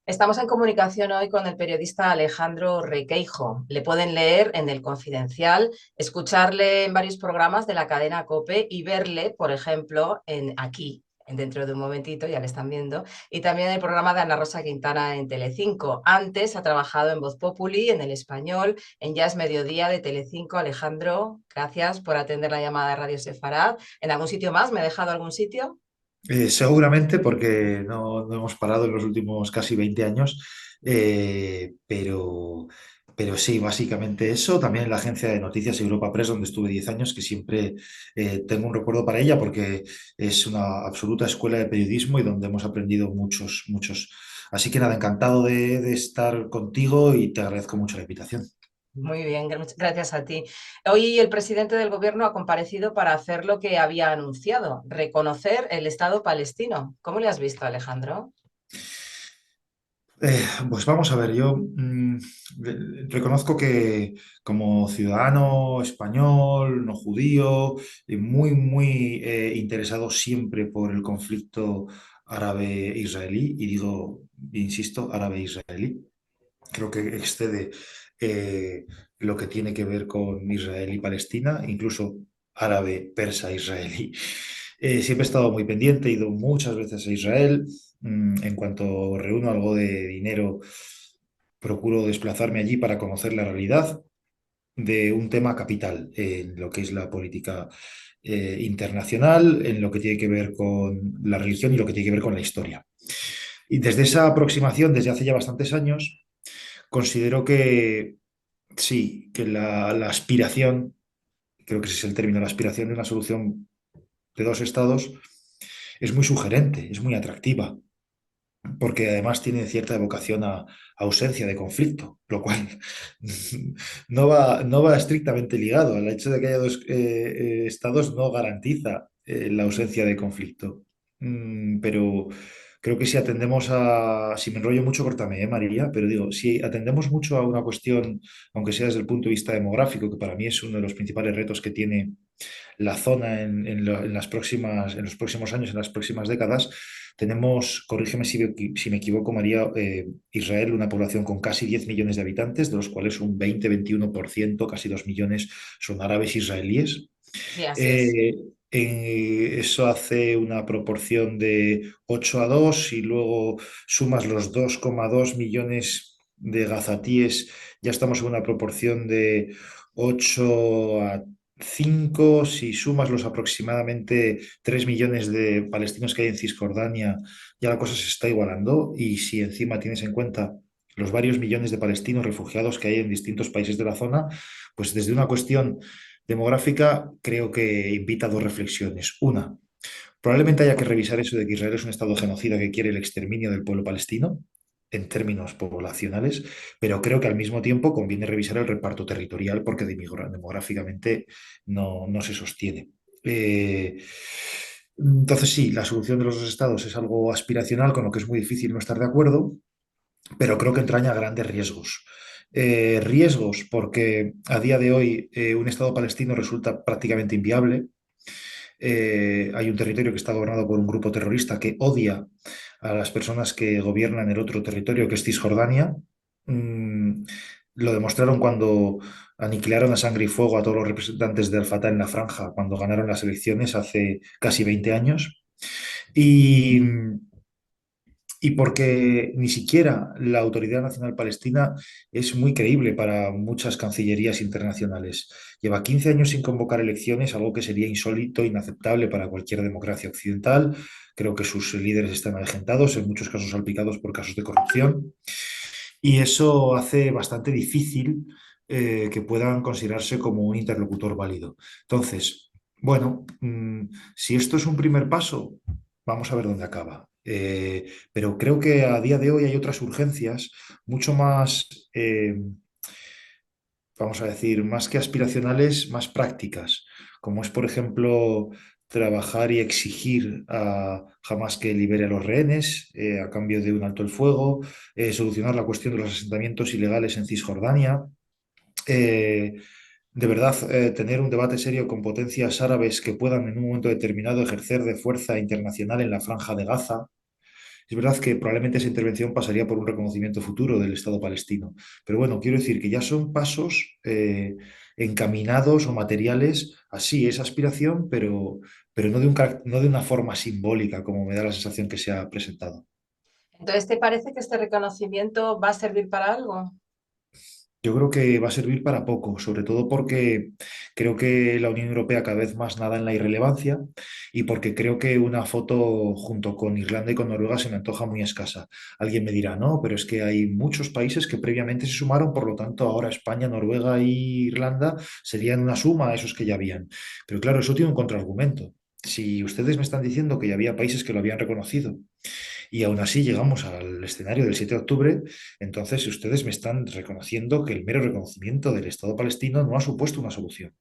Estamos en comunicación hoy con el periodista Alejandro Requeijo. Le pueden leer en El Confidencial, escucharle en varios programas de la cadena COPE y verle, por ejemplo, dentro de un momentito, ya le están viendo, y también en el programa de Ana Rosa Quintana en Telecinco. Antes ha trabajado en Voz Populi, en El Español, en Ya es Mediodía de Telecinco. Alejandro, gracias por atender la llamada de Radio Sefarad. ¿En algún sitio más? ¿Me he dejado algún sitio? Seguramente porque no hemos parado en los últimos casi 20 años, pero sí, básicamente eso. También en la agencia de noticias Europa Press, donde estuve 10 años, que siempre tengo un recuerdo para ella porque es una absoluta escuela de periodismo y donde hemos aprendido muchos, muchos. Así que nada, encantado de estar contigo y te agradezco mucho la invitación. Muy bien, gracias a ti. Hoy el presidente del gobierno ha comparecido para hacer lo que había anunciado, reconocer el Estado palestino. ¿Cómo le has visto, Alejandro? Pues vamos a ver, yo reconozco que como ciudadano español, no judío, muy interesado siempre por el conflicto árabe-israelí, y digo, insisto, árabe-israelí, creo que excede eh, lo que tiene que ver con Israel y Palestina, incluso árabe-persa-israelí. Siempre he estado muy pendiente, he ido muchas veces a Israel. En cuanto reúno algo de dinero, procuro desplazarme allí para conocer la realidad de un tema capital en lo que es la política internacional, en lo que tiene que ver con la religión y lo que tiene que ver con la historia. Y desde esa aproximación, desde hace ya bastantes años, considero que sí, que la aspiración, creo que ese es el término, la aspiración de una solución de dos estados es muy sugerente, es muy atractiva, porque además tiene cierta vocación a ausencia de conflicto, lo cual no va estrictamente ligado al hecho de que haya dos estados, no garantiza la ausencia de conflicto. Pero creo que si me enrollo mucho, córtame, María, pero digo, si atendemos mucho a una cuestión, aunque sea desde el punto de vista demográfico, que para mí es uno de los principales retos que tiene la zona en en los próximos años, en las próximas décadas, tenemos, corrígeme si me equivoco, María, Israel, una población con casi 10 millones de habitantes, de los cuales un 20-21%, casi 2 millones, son árabes israelíes. Sí, así es. Eh, Eso hace una proporción de 8-2, y luego sumas los 2,2 millones de gazatíes, ya estamos en una proporción de 8-5. Si sumas los aproximadamente 3 millones de palestinos que hay en Cisjordania, ya la cosa se está igualando. Y si encima tienes en cuenta los varios millones de palestinos refugiados que hay en distintos países de la zona, pues desde una cuestión demográfica, creo que invita a dos reflexiones. Una, probablemente haya que revisar eso de que Israel es un estado genocida que quiere el exterminio del pueblo palestino en términos poblacionales, pero creo que al mismo tiempo conviene revisar el reparto territorial porque demográficamente no se sostiene. Entonces sí, la solución de los dos estados es algo aspiracional, con lo que es muy difícil no estar de acuerdo, pero creo que entraña grandes riesgos. Riesgos porque a día de hoy un Estado palestino resulta prácticamente inviable. Hay un territorio que está gobernado por un grupo terrorista que odia a las personas que gobiernan el otro territorio, que es Cisjordania. Mm, lo demostraron cuando aniquilaron a sangre y fuego a todos los representantes del Fatah en la franja, cuando ganaron las elecciones hace casi 20 años. Y, y porque ni siquiera la Autoridad Nacional Palestina es muy creíble para muchas cancillerías internacionales. Lleva 15 años sin convocar elecciones, algo que sería insólito, inaceptable para cualquier democracia occidental. Creo que sus líderes están avejentados, en muchos casos salpicados por casos de corrupción, y eso hace bastante difícil que puedan considerarse como un interlocutor válido. Entonces, bueno, si esto es un primer paso, vamos a ver dónde acaba. Pero creo que a día de hoy hay otras urgencias mucho más, vamos a decir, más que aspiracionales, más prácticas, como es, por ejemplo, trabajar y exigir a Hamas que libere a los rehenes a cambio de un alto el fuego, solucionar la cuestión de los asentamientos ilegales en Cisjordania. eh, de verdad, tener un debate serio con potencias árabes que puedan en un momento determinado ejercer de fuerza internacional en la Franja de Gaza. Es verdad que probablemente esa intervención pasaría por un reconocimiento futuro del Estado palestino, pero bueno, quiero decir que ya son pasos encaminados o materiales, así es aspiración, pero no de no de una forma simbólica, como me da la sensación que se ha presentado. Entonces, ¿te parece que este reconocimiento va a servir para algo? Yo creo que va a servir para poco, sobre todo porque creo que la Unión Europea cada vez más nada en la irrelevancia y porque creo que una foto junto con Irlanda y con Noruega se me antoja muy escasa. Alguien me dirá, no, pero es que hay muchos países que previamente se sumaron, por lo tanto ahora España, Noruega y Irlanda serían una suma a esos que ya habían. Pero claro, eso tiene un contraargumento. Si ustedes me están diciendo que ya había países que lo habían reconocido y aún así llegamos al escenario del 7 de octubre, entonces ustedes me están reconociendo que el mero reconocimiento del Estado palestino no ha supuesto una solución.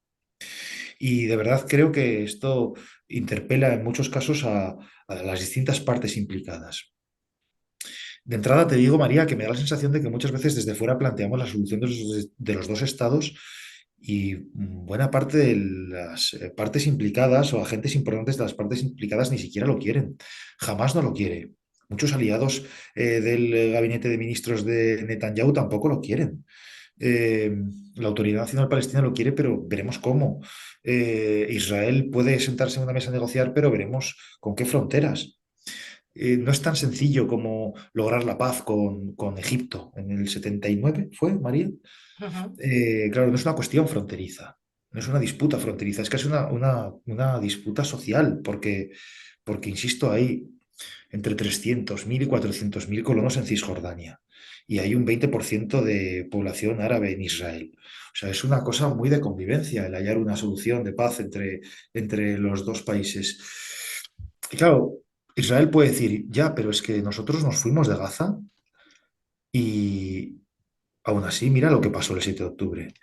Y de verdad creo que esto interpela en muchos casos a las distintas partes implicadas. De entrada te digo, María, que me da la sensación de que muchas veces desde fuera planteamos la solución de los dos estados y buena parte de las partes implicadas o agentes importantes de las partes implicadas ni siquiera lo quieren. Jamás no lo quiere. Muchos aliados del gabinete de ministros de Netanyahu tampoco lo quieren. Eh, la Autoridad Nacional Palestina lo quiere, pero veremos cómo. Israel puede sentarse en una mesa a negociar, pero veremos con qué fronteras. No es tan sencillo como lograr la paz con Egipto en el 79, ¿fue, María? Ujú. Claro, no es una cuestión fronteriza, no es una disputa fronteriza, es que es una disputa social, porque, insisto, hay entre 300.000 y 400.000 colonos en Cisjordania y hay un 20% de población árabe en Israel. O sea, es una cosa muy de convivencia el hallar una solución de paz entre los dos países. Y claro, Israel puede decir, ya, pero es que nosotros nos fuimos de Gaza y aún así, mira lo que pasó el 7 de octubre.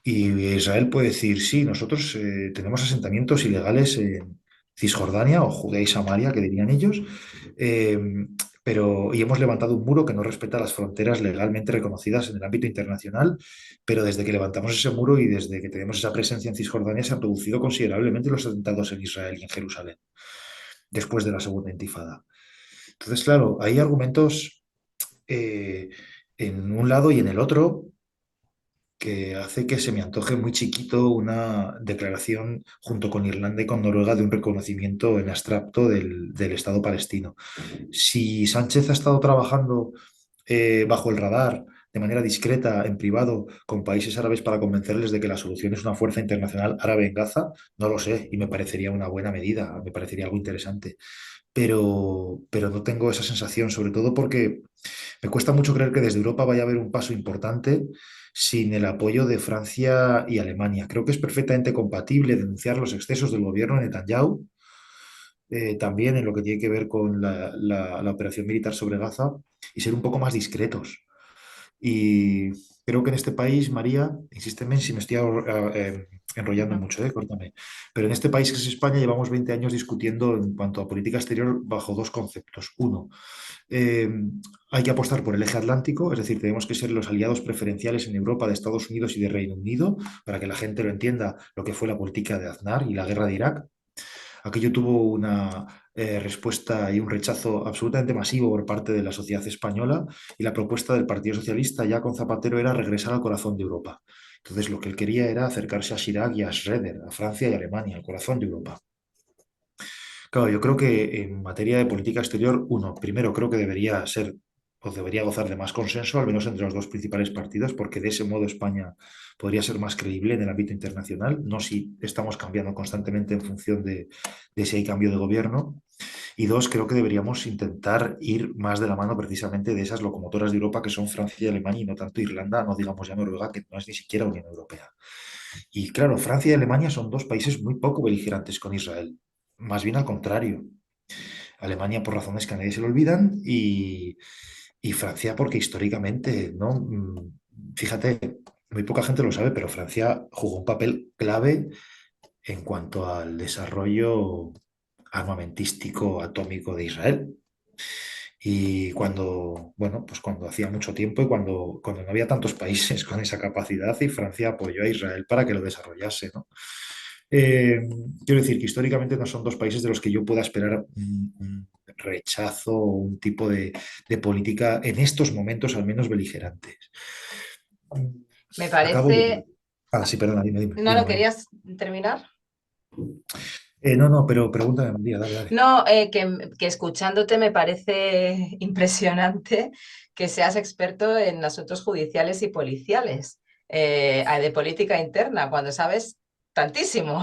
Y Israel puede decir, sí, nosotros tenemos asentamientos ilegales en Cisjordania o Judea y Samaria, que dirían ellos, eh, y hemos levantado un muro que no respeta las fronteras legalmente reconocidas en el ámbito internacional, pero desde que levantamos ese muro y desde que tenemos esa presencia en Cisjordania se han reducido considerablemente los atentados en Israel y en Jerusalén, después de la segunda intifada. Entonces, claro, hay argumentos eh, en un lado y en el otro que hace que se me antoje muy chiquito una declaración junto con Irlanda y con Noruega de un reconocimiento en abstracto del Estado palestino. Si Sánchez ha estado trabajando bajo el radar, de manera discreta, en privado, con países árabes para convencerles de que la solución es una fuerza internacional árabe en Gaza, no lo sé y me parecería una buena medida, me parecería algo interesante. Pero no tengo esa sensación, sobre todo porque me cuesta mucho creer que desde Europa vaya a haber un paso importante sin el apoyo de Francia y Alemania. Creo que es perfectamente compatible denunciar los excesos del gobierno de Netanyahu, también en lo que tiene que ver con la operación militar sobre Gaza, y ser un poco más discretos. Y creo que en este país, María, insísteme si me estoy enrollando Ujú. mucho, córtame, pero en este país que es España llevamos 20 años discutiendo en cuanto a política exterior bajo dos conceptos. Uno, eh, hay que apostar por el eje atlántico, es decir, tenemos que ser los aliados preferenciales en Europa de Estados Unidos y de Reino Unido, para que la gente lo entienda lo que fue la política de Aznar y la guerra de Irak. Aquello tuvo una respuesta y un rechazo absolutamente masivo por parte de la sociedad española y la propuesta del Partido Socialista ya con Zapatero era regresar al corazón de Europa. Entonces lo que él quería era acercarse a Chirac y a Schröder, a Francia y a Alemania, al corazón de Europa. Claro, yo creo que en materia de política exterior, uno, primero creo que debería ser o debería gozar de más consenso, al menos entre los dos principales partidos, porque de ese modo España podría ser más creíble en el ámbito internacional, no si estamos cambiando constantemente en función de si hay cambio de gobierno. Y dos, creo que deberíamos intentar ir más de la mano precisamente de esas locomotoras de Europa que son Francia y Alemania y no tanto Irlanda, no digamos ya Noruega, que no es ni siquiera Unión Europea. Y claro, Francia y Alemania son dos países muy poco beligerantes con Israel, más bien al contrario. Alemania por razones que a nadie se le olvidan y Francia porque históricamente, ¿no? Fíjate, muy poca gente lo sabe, pero Francia jugó un papel clave en cuanto al desarrollo armamentístico atómico de Israel. Y cuando, bueno, pues cuando hacía mucho tiempo y cuando no había tantos países con esa capacidad y Francia apoyó a Israel para que lo desarrollase, ¿no? Eh, quiero decir que históricamente no son dos países de los que yo pueda esperar rechazo un tipo de política en estos momentos al menos beligerantes. Me Acabo parece... de... Ah, sí, perdona, dime, dime, ¿No dime, lo María. querías terminar? No, no, pero pregúntame, María, dale, dale. No, que escuchándote me parece impresionante que seas experto en asuntos judiciales y policiales, de política interna, cuando sabes tantísimo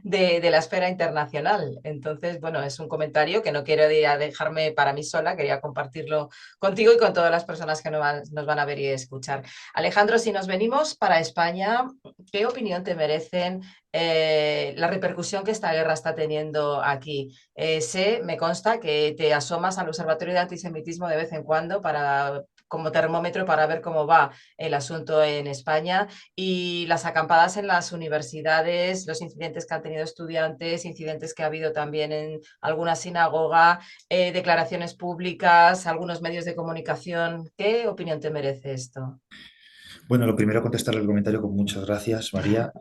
de la esfera internacional. Entonces, bueno, es un comentario que no quiero dejarme para mí sola, quería compartirlo contigo y con todas las personas que nos van a ver y escuchar. Alejandro, si nos venimos para España, ¿qué opinión te merecen la repercusión que esta guerra está teniendo aquí? Me consta que te asomas al Observatorio de Antisemitismo de vez en cuando como termómetro para ver cómo va el asunto en España y las acampadas en las universidades, los incidentes que han tenido estudiantes, incidentes que ha habido también en alguna sinagoga, declaraciones públicas, algunos medios de comunicación. ¿Qué opinión te merece esto? Bueno, lo primero, contestarle el comentario con muchas gracias, María.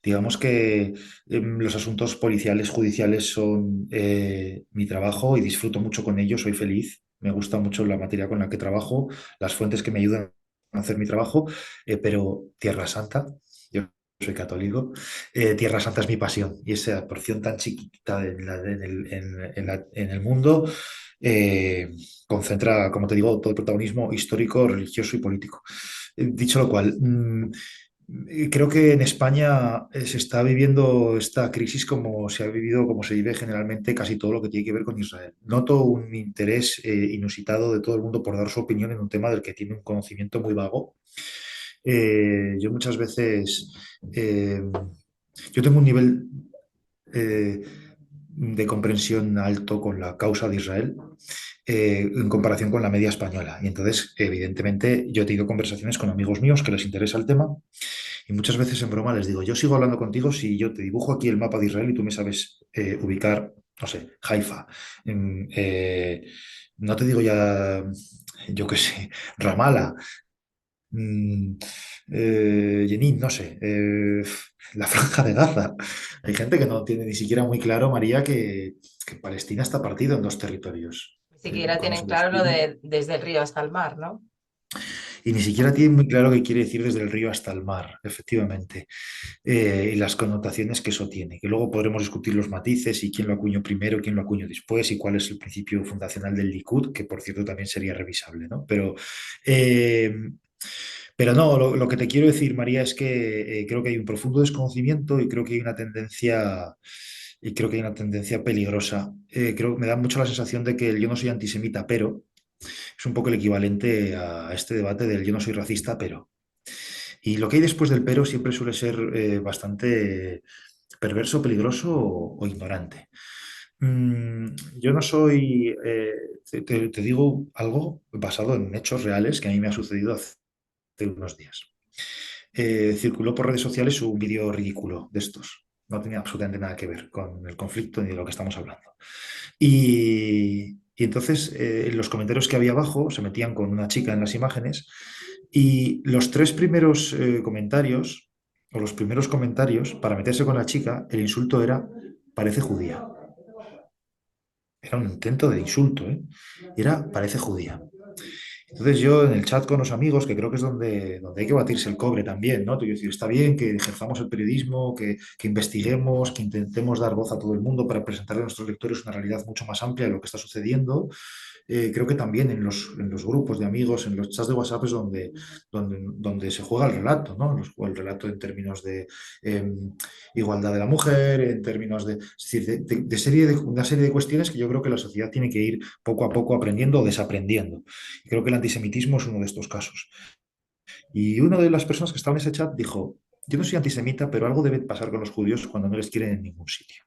Digamos que los asuntos policiales, judiciales son mi trabajo y disfruto mucho con ellos, soy feliz, me gusta mucho la materia con la que trabajo, las fuentes que me ayudan a hacer mi trabajo, pero Tierra Santa, yo soy católico, Tierra Santa es mi pasión y esa porción tan chiquita en el mundo eh, concentra, como te digo, todo el protagonismo histórico, religioso y político. Dicho lo cual, creo que en España se está viviendo esta crisis como se ha vivido, como se vive generalmente casi todo lo que tiene que ver con Israel. Noto un interés inusitado de todo el mundo por dar su opinión en un tema del que tiene un conocimiento muy vago. Yo muchas veces, eh, yo tengo un nivel eh, de comprensión alto con la causa de Israel en comparación con la media española. Y entonces, evidentemente, yo he tenido conversaciones con amigos míos que les interesa el tema y muchas veces en broma les digo, yo sigo hablando contigo si yo te dibujo aquí el mapa de Israel y tú me sabes ubicar, no sé, Haifa. Mm, no te digo ya, yo qué sé, Ramallah, mm, Jenin, no sé, la Franja de Gaza. Hay gente que no tiene ni siquiera muy claro, María, que Palestina está partido en dos territorios. Ni siquiera Cuando tienen se claro lo define, de desde el río hasta el mar, ¿no? y ni siquiera tiene muy claro qué quiere decir desde el río hasta el mar, efectivamente, y las connotaciones que eso tiene, que luego podremos discutir los matices y quién lo acuñó primero, quién lo acuñó después y cuál es el principio fundacional del Likud, que por cierto también sería revisable, ¿no? Eh, pero no, lo que te quiero decir, María, es que creo que hay un profundo desconocimiento y creo que hay una tendencia, y creo que hay una tendencia peligrosa. Creo que me da mucho la sensación de que el yo no soy antisemita, pero es un poco el equivalente a este debate del yo no soy racista, pero. Y lo que hay después del pero siempre suele ser bastante perverso, peligroso o ignorante. Yo no soy, te digo algo basado en hechos reales que a mí me ha sucedido hace unos días. Circuló por redes sociales un vídeo ridículo de estos. No tenía absolutamente nada que ver con el conflicto ni de lo que estamos hablando. Y entonces en los comentarios que había abajo se metían con una chica en las imágenes y los tres primeros comentarios, o los primeros comentarios, para meterse con la chica, el insulto era, parece judía. Era un intento de insulto, ¿eh? Y era, parece judía. Entonces yo en el chat con los amigos, que creo que es donde hay que batirse el cobre también, ¿no? Te quiero decir, está bien que ejerzamos el periodismo, que investiguemos, que intentemos dar voz a todo el mundo para presentarle a nuestros lectores una realidad mucho más amplia de lo que está sucediendo. Creo que también en los grupos de amigos, en los chats de WhatsApp es donde se juega el relato, ¿no? Se juega el relato en términos de eh, igualdad de la mujer, en términos es decir, una serie de cuestiones que yo creo que la sociedad tiene que ir poco a poco aprendiendo o desaprendiendo. Y creo que el antisemitismo es uno de estos casos. Y una de las personas que estaba en ese chat dijo, yo no soy antisemita, pero algo debe pasar con los judíos cuando no les quieren en ningún sitio.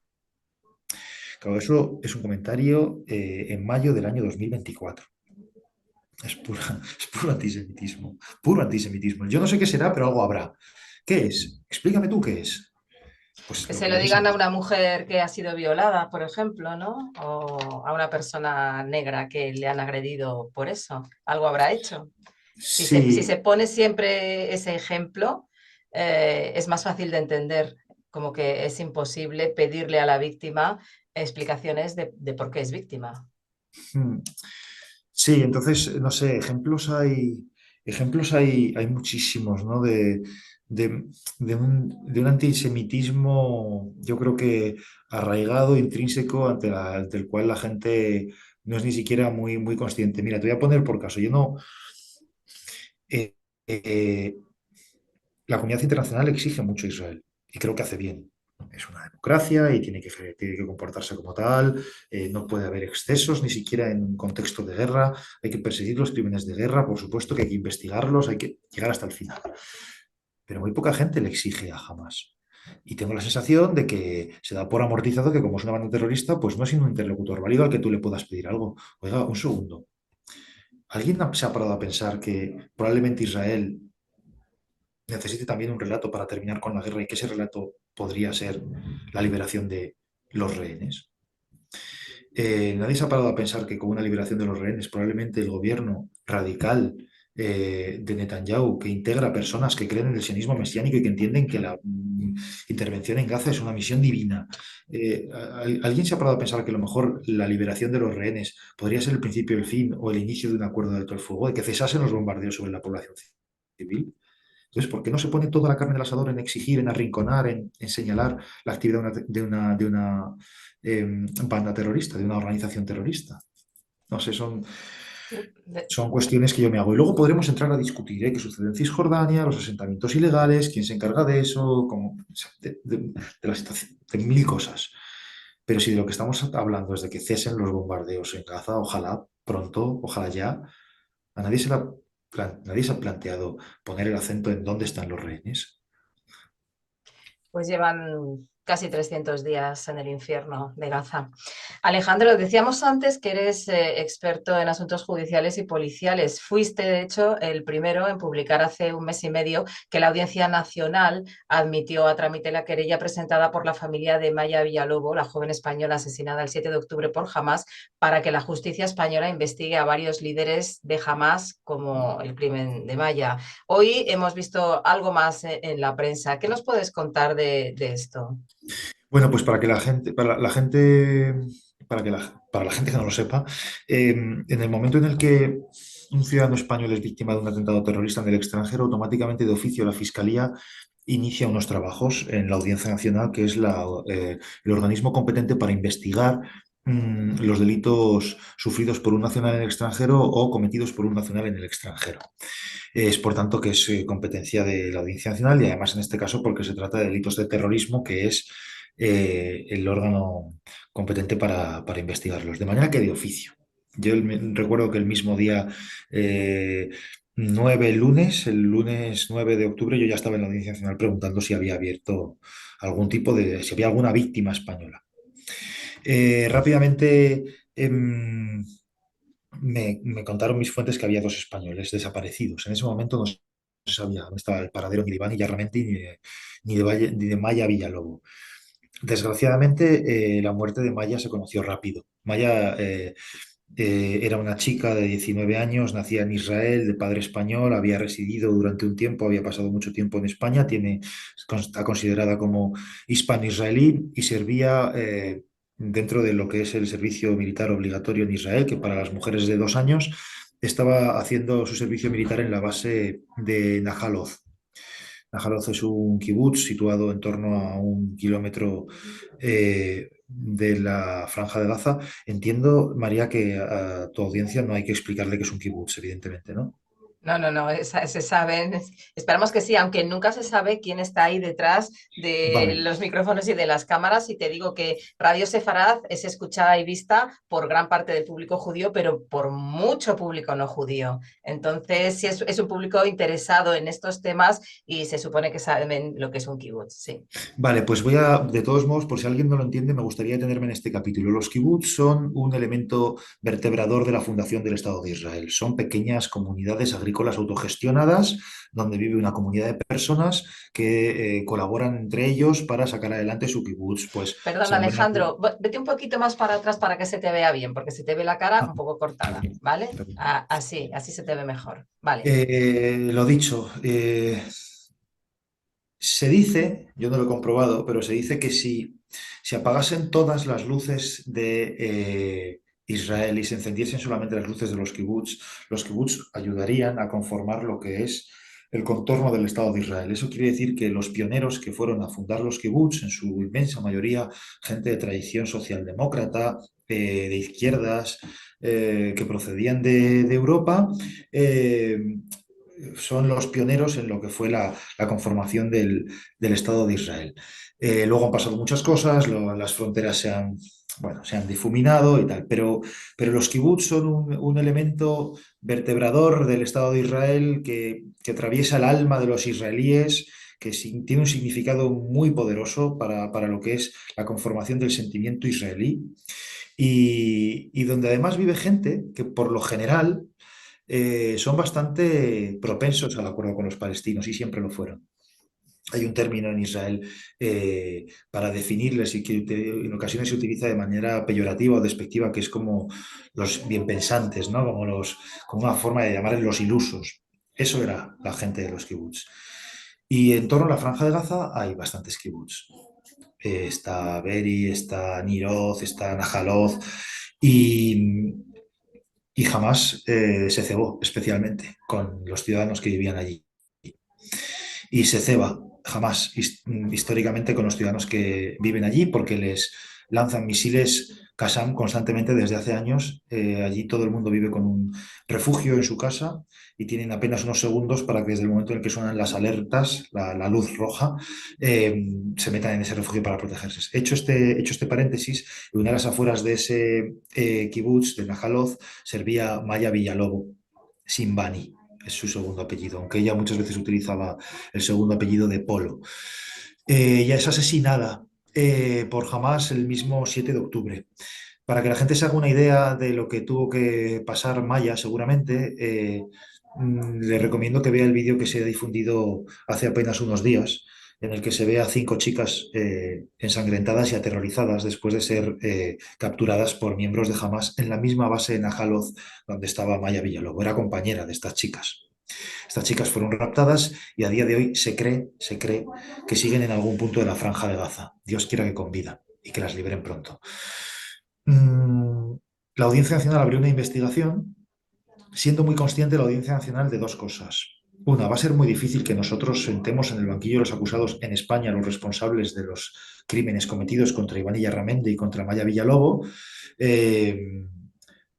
Claro, eso es un comentario en mayo del año 2024. Es puro antisemitismo, puro antisemitismo. Yo no sé qué será, pero algo habrá. ¿Qué es? Explícame tú qué es. Pues Que lo se que lo vais a digan a ver. una mujer que ha sido violada, por ejemplo, ¿no? O a una persona negra que le han agredido por eso. Algo habrá hecho. Si se Sí, pone siempre ese ejemplo, es más fácil de entender, como que es imposible pedirle a la víctima explicaciones de por qué es víctima. Hmm. Sí, entonces, no sé, ejemplos hay muchísimos, ¿no? De, de un antisemitismo, yo creo que arraigado, intrínseco, ante el cual la gente no es ni siquiera muy consciente. Mira, te voy a poner por caso. Yo no. eh, eh, la comunidad internacional exige mucho a Israel y creo que hace bien. Es una democracia y tiene que comportarse como tal. No puede haber excesos, ni siquiera en un contexto de guerra. Hay que perseguir los crímenes de guerra, por supuesto que hay que investigarlos, hay que llegar hasta el final. Pero muy poca gente le exige a Hamas. Y tengo la sensación de que se da por amortizado que como es una banda terrorista, pues no es un interlocutor válido al que tú le puedas pedir algo. Oiga, un segundo. ¿Alguien se ha parado a pensar que probablemente Israel necesite también un relato para terminar con la guerra y que ese relato podría ser la liberación de los rehenes? Nadie se ha parado a pensar que con una liberación de los rehenes, probablemente el gobierno radical de Netanyahu, que integra personas que creen en el sionismo mesiánico y que entienden que la intervención en Gaza es una misión divina, ¿alguien se ha parado a pensar que a lo mejor la liberación de los rehenes podría ser el principio, el fin o el inicio de un acuerdo de alto el fuego, de que cesasen los bombardeos sobre la población civil? Entonces, ¿por qué no se pone toda la carne del asador en exigir, en arrinconar, en señalar la actividad de una banda terrorista, de una organización terrorista? No sé, De- son cuestiones que yo me hago. Y luego podremos entrar a discutir, ¿eh? ¿Qué sucede en Cisjordania, los asentamientos ilegales, quién se encarga de eso, de la situación, de mil cosas? Pero si de lo que estamos hablando es de que cesen los bombardeos en Gaza, ojalá pronto, ojalá ya, a nadie se ha planteado poner el acento en dónde están los rehenes. Pues llevan casi 300 días en el infierno de Gaza. Alejandro, decíamos antes que eres experto en asuntos judiciales y policiales. Fuiste, de hecho, el primero en publicar hace un mes y medio que la Audiencia Nacional admitió a trámite la querella presentada por la familia de Maya Villalobos, la joven española asesinada el 7 de octubre por Hamas, para que la justicia española investigue a varios líderes de Hamas como el crimen de Maya. Hoy hemos visto algo más en la prensa. ¿Qué nos puedes contar de esto? Bueno, pues para la gente que no lo sepa, en el momento en el que un ciudadano español es víctima de un atentado terrorista en el extranjero, automáticamente de oficio la Fiscalía inicia unos trabajos en la Audiencia Nacional, que es el organismo competente para investigar los delitos sufridos por un nacional en el extranjero o cometidos por un nacional en el extranjero. Es por tanto que es competencia de la Audiencia Nacional y además en este caso porque se trata de delitos de terrorismo, que es el órgano competente para investigarlos, de manera que de oficio. Recuerdo que el mismo día 9, el lunes 9 de octubre, yo ya estaba en la Audiencia Nacional preguntando si había abierto si había alguna víctima española. Rápidamente, me contaron mis fuentes que había dos españoles desaparecidos. En ese momento no se sabía dónde estaba el paradero ni de Iván Illarramendi ni de Maya Villalobos. Desgraciadamente, la muerte de Maya se conoció rápido. Maya era una chica de 19 años, nacida en Israel, de padre español, había residido durante un tiempo, había pasado mucho tiempo en España, está considerada como hispano-israelí y servía dentro de lo que es el servicio militar obligatorio en Israel, que para las mujeres de 2 años estaba haciendo su servicio militar en la base de Nahal Oz. Najaroz es un kibutz situado en torno a 1 kilómetro de la Franja de Gaza. Entiendo, María, que a tu audiencia no hay que explicarle que es un kibutz, evidentemente, ¿no? No, no, no, se saben. Esperamos que sí, aunque nunca se sabe quién está ahí detrás de Vale, los micrófonos y de las cámaras. Y te digo que Radio Sefarad es escuchada y vista por gran parte del público judío, pero por mucho público no judío. Entonces, sí es un público interesado en estos temas y se supone que saben lo que es un kibutz, sí. vale, pues de todos modos, por si alguien no lo entiende, me gustaría detenerme en este capítulo. Los kibbutz son un elemento vertebrador de la fundación del Estado de Israel. Son pequeñas comunidades agrícolas autogestionadas donde vive una comunidad de personas que colaboran entre ellos para sacar adelante su kibbutz. Pues Perdón, San Bernardo. Alejandro, vete un poquito más para atrás para que se te vea bien, porque se te ve la cara Ah, un poco cortada, perdón, ¿vale? perdón. Así se te ve mejor. Vale. Lo dicho, se dice, yo no lo he comprobado, pero se dice que si apagasen todas las luces Israel y se encendiesen solamente las luces de los kibbutz ayudarían a conformar lo que es el contorno del Estado de Israel. Eso quiere decir que los pioneros que fueron a fundar los kibbutz, en su inmensa mayoría gente de tradición socialdemócrata, de izquierdas, que procedían de Europa, eh, son los pioneros en lo que fue la conformación del Estado de Israel. Luego han pasado muchas cosas, las fronteras bueno, se han difuminado y tal, pero los kibbutz son un elemento vertebrador del Estado de Israel que atraviesa el alma de los israelíes, que tiene un significado muy poderoso para lo que es la conformación del sentimiento israelí y donde además vive gente que por lo general son bastante propensos al acuerdo con los palestinos y siempre lo fueron. Hay un término en Israel para definirles y que en ocasiones se utiliza de manera peyorativa o despectiva, que es como los bienpensantes, ¿no? Como una forma de llamarles los ilusos. Eso era la gente de los kibbutz. Y en torno a la Franja de Gaza hay bastantes kibbutz. Está Beri, está Niroz, está Nahaloz y, y jamás se cebó especialmente con los ciudadanos que vivían allí y se ceba jamás históricamente con los ciudadanos que viven allí porque les lanzan misiles Qassam constantemente desde hace años. Allí todo el mundo vive con un refugio en su casa y tienen apenas unos segundos para que desde el momento en el que suenan las alertas, la luz roja, se metan en ese refugio para protegerse. Hecho este paréntesis, en una de las afueras de ese kibutz de Nahaloz servía Maya Villalobo, Simbani es su segundo apellido, aunque ella muchas veces utilizaba el segundo apellido de Polo. Ella es asesinada por Hamas el mismo 7 de octubre. Para que la gente se haga una idea de lo que tuvo que pasar Maya, seguramente, le recomiendo que vea el vídeo que se ha difundido hace apenas unos días, en el que se ve a 5 chicas ensangrentadas y aterrorizadas después de ser capturadas por miembros de Hamas en la misma base en Ajaloz donde estaba Maya Villalobos. Era compañera de estas chicas. Estas chicas fueron raptadas y a día de hoy se cree que siguen en algún punto de la Franja de Gaza. Dios quiera que con vida y que las liberen pronto. Mm, la Audiencia Nacional abrió una investigación siendo muy consciente la Audiencia Nacional de dos cosas. Una, va a ser muy difícil que nosotros sentemos en el banquillo de los acusados en España a los responsables de los crímenes cometidos contra Iván Illarramendi y contra Maya Villalobo,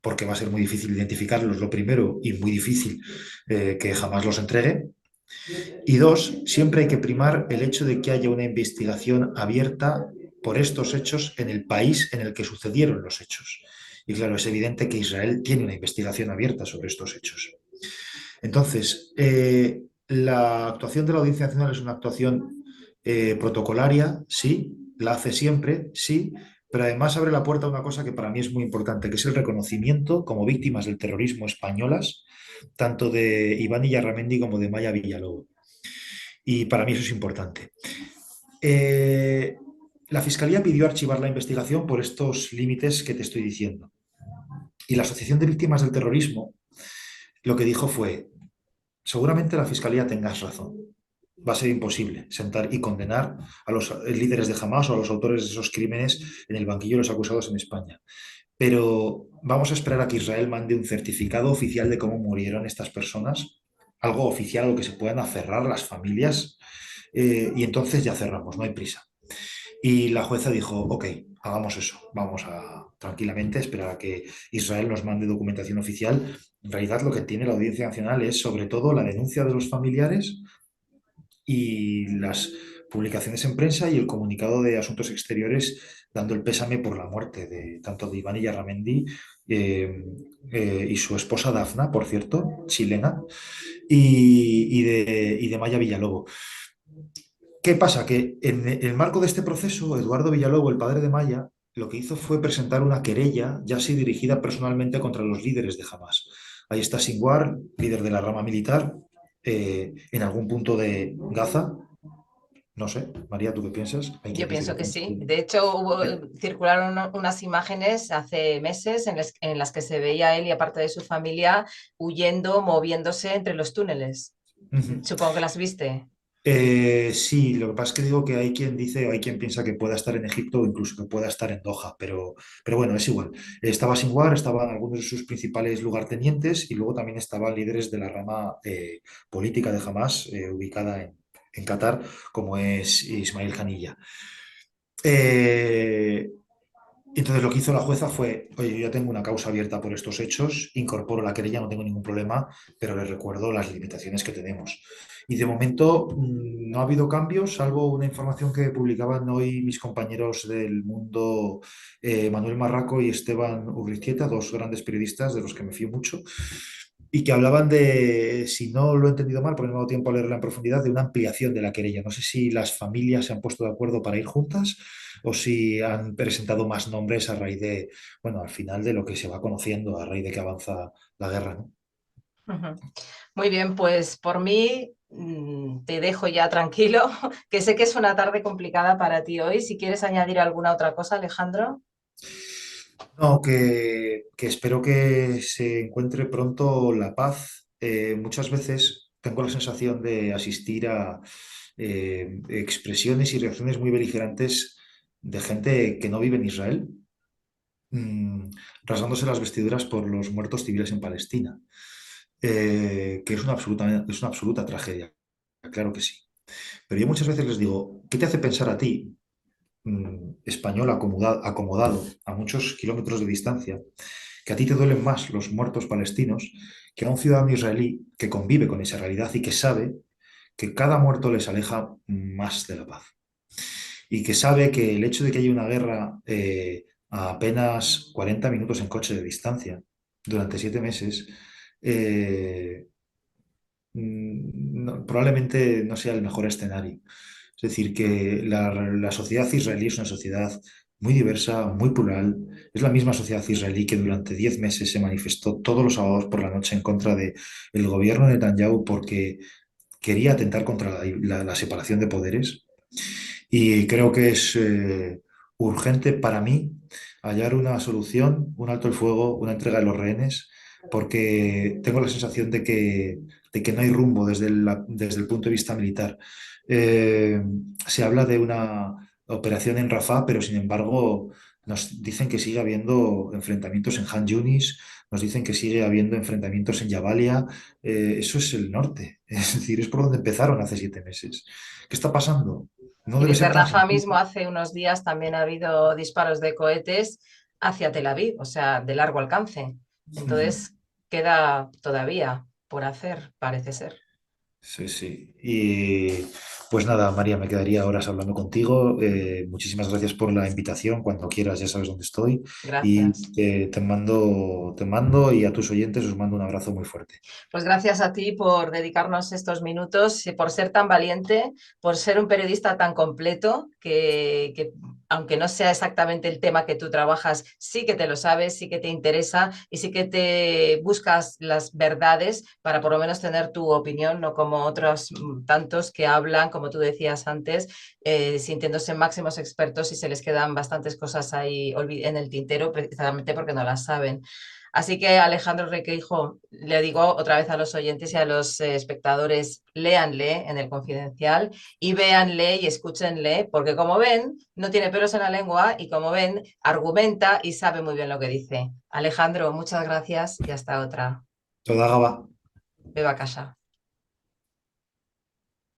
porque va a ser muy difícil identificarlos, lo primero, y muy difícil que jamás los entregue. Y dos, siempre hay que primar el hecho de que haya una investigación abierta por estos hechos en el país en el que sucedieron los hechos. Y claro, es evidente que Israel tiene una investigación abierta sobre estos hechos. Entonces, la actuación de la Audiencia Nacional es una actuación protocolaria, sí, la hace siempre, sí, pero además abre la puerta a una cosa que para mí es muy importante, que es el reconocimiento como víctimas del terrorismo españolas, tanto de Iván Illarramendi como de Maya Villalobos. Y para mí eso es importante. La Fiscalía pidió archivar la investigación por estos límites que te estoy diciendo. Y la Asociación de Víctimas del Terrorismo lo que dijo fue, seguramente la Fiscalía tengas razón. Va a ser imposible sentar y condenar a los líderes de Hamas o a los autores de esos crímenes en el banquillo de los acusados en España. Pero vamos a esperar a que Israel mande un certificado oficial de cómo murieron estas personas, algo oficial a lo que se puedan aferrar las familias, y entonces ya cerramos, no hay prisa. Y la jueza dijo, ok, hagamos eso, vamos a tranquilamente esperar a que Israel nos mande documentación oficial. En realidad lo que tiene la Audiencia Nacional es sobre todo la denuncia de los familiares y las publicaciones en prensa y el comunicado de Asuntos Exteriores dando el pésame por la muerte de tanto de Iván Illarramendi y su esposa Dafna, por cierto, chilena, y de Maya Villalobo. ¿Qué pasa? Que en el marco de este proceso, Eduardo Villalobo, el padre de Maya, lo que hizo fue presentar una querella, ya sí dirigida personalmente contra los líderes de Hamas. Ahí está Sinwar, líder de la rama militar, en algún punto de Gaza. No sé, María, ¿tú qué piensas? Hay Yo quien dice pienso que que... sí. De hecho, circularon unas imágenes hace meses en las que se veía a él y a parte de su familia huyendo, moviéndose entre los túneles. Ujú. Supongo que las viste. Sí, lo que pasa es que digo que hay quien dice o hay quien piensa que pueda estar en Egipto o incluso que pueda estar en Doha, pero bueno, es igual. Estaba Sinwar, estaban algunos de sus principales lugartenientes y luego también estaban líderes de la rama política de Hamas, ubicada en Qatar, como es Ismail Haniyeh. Eh, entonces lo que hizo la jueza fue, oye, yo ya tengo una causa abierta por estos hechos, incorporo la querella, no tengo ningún problema, pero les recuerdo las limitaciones que tenemos. Y de momento no ha habido cambios, salvo una información que publicaban hoy mis compañeros del Mundo, Manuel Marraco y Esteban Urrizieta, dos grandes periodistas de los que me fío mucho, y que hablaban de, si no lo he entendido mal, porque no he dado tiempo a leerla en profundidad, de una ampliación de la querella. No sé si las familias se han puesto de acuerdo para ir juntas o si han presentado más nombres a raíz de, bueno, al final de lo que se va conociendo, a raíz de que avanza la guerra, ¿no? Ujú. Muy bien, pues por mí te dejo ya tranquilo, que sé que es una tarde complicada para ti hoy. Si quieres añadir alguna otra cosa, Alejandro. No, que espero que se encuentre pronto la paz. Muchas veces tengo la sensación de asistir a expresiones y reacciones muy beligerantes de gente que no vive en Israel, mm, rasgándose las vestiduras por los muertos civiles en Palestina, que es una absoluta tragedia, claro que sí. Pero yo muchas veces les digo, ¿qué te hace pensar a ti, español acomodado a muchos kilómetros de distancia, que a ti te duelen más los muertos palestinos que a un ciudadano israelí que convive con esa realidad y que sabe que cada muerto les aleja más de la paz? Y que sabe que el hecho de que haya una guerra a apenas 40 minutos en coche de distancia durante 7 meses, eh, probablemente no sea el mejor escenario. Es decir, que la sociedad israelí es una sociedad muy diversa, muy plural. Es la misma sociedad israelí que durante 10 meses se manifestó todos los sábados por la noche en contra del gobierno de Netanyahu porque quería atentar contra la separación de poderes. Y creo que es urgente para mí hallar una solución, un alto el fuego, una entrega de los rehenes, porque tengo la sensación de que no hay rumbo desde el punto de vista militar. Eh, Se habla de una operación en Rafah, pero sin embargo nos dicen que sigue habiendo enfrentamientos en Han Yunis, nos dicen que sigue habiendo enfrentamientos en Jabalia. Eso es el norte, es decir, es por donde empezaron hace 7 meses. ¿Qué está pasando? No Y debe desde ser tan Rafah mismo sencillo. hace unos días también ha habido disparos de cohetes hacia Tel Aviv, o sea, de largo alcance. Ujú. Entonces, queda todavía por hacer, parece ser. Sí, sí. Y pues nada, María, me quedaría horas hablando contigo. Muchísimas gracias por la invitación. Cuando quieras, ya sabes dónde estoy. Y Gracias. te mando y a tus oyentes os mando un abrazo muy fuerte. Pues gracias a ti por dedicarnos estos minutos, y por ser tan valiente, por ser un periodista tan completo, que aunque no sea exactamente el tema que tú trabajas, sí que te lo sabes, sí que te interesa y sí que te buscas las verdades para por lo menos tener tu opinión, no como otros tantos que hablan, como tú decías antes, sintiéndose máximos expertos y se les quedan bastantes cosas ahí en el tintero precisamente porque no las saben. Así que Alejandro Requeijo, le digo otra vez a los oyentes y a los espectadores, léanle en el Confidencial y véanle y escúchenle, porque como ven, no tiene pelos en la lengua y como ven, argumenta y sabe muy bien lo que dice. Alejandro, muchas gracias y hasta otra. Toda Gaba. Beba casa.